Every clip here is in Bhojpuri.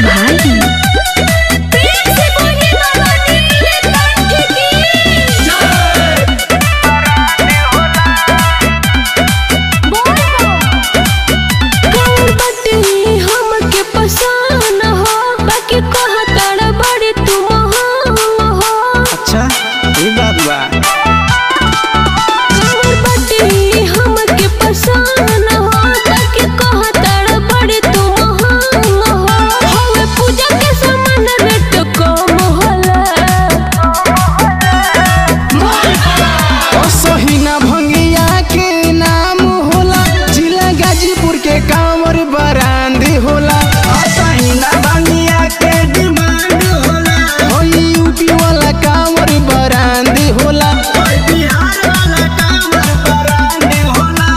युकेश भाई। कांवर बरांदी होला, भंगिया के डिमांड होला, यूपी वाला कांवर बरांदी होला, बिहार वाला कांवर बरांदी होला।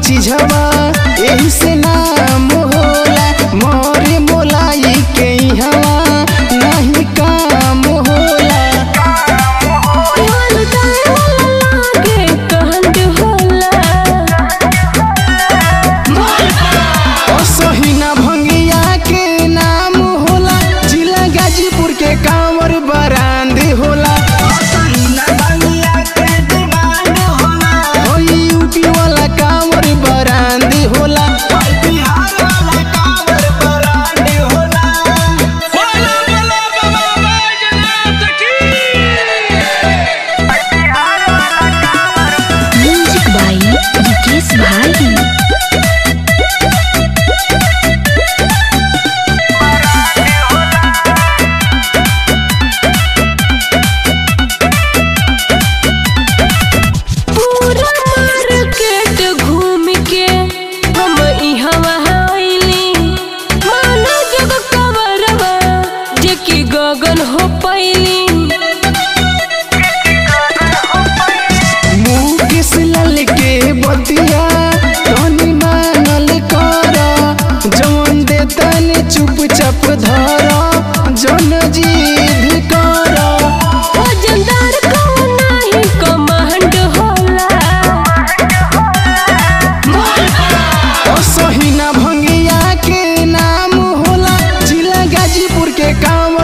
चीजवा यही से नाम होला, मोरे मोलाई के हवा नहीं काम होला। सोहिना भंगिया के नाम होला, जिला गाजीपुर के कांवर बरांदी होला, बरांदी होला, बिहार वाला कांवर बरांदी होला। म्यूजिक बाई युकेश भाई। गगन हो पैली मुकेश लाल के बतिया तनी मानल कर, जवन दे तनी चुपचाप धर, जन जिद कर, वजनदार को नहीं कमांड होला। सोहिना भंगिया के नाम होला, जिला गाजीपुर के कांवर